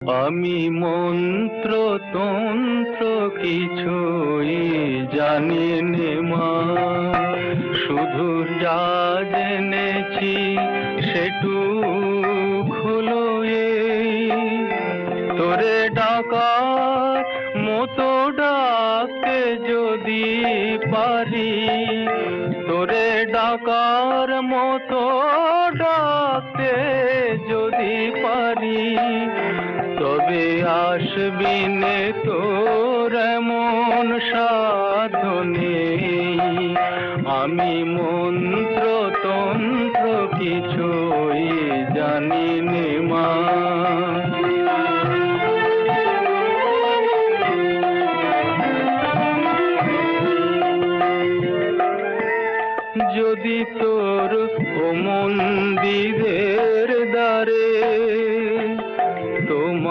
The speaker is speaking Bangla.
আমি মন্ত্র তন্ত্র কিছুই জানি নে মা, শুধু যা জেনেছি সেটুক হলো এই, তোরে ডাকার মতো ডাকতে যদি পারি, তোরে ডাকার মতো ডাকতে যদি পারি, তবে আসবি নে তোর এমন সাধনে। আমি মন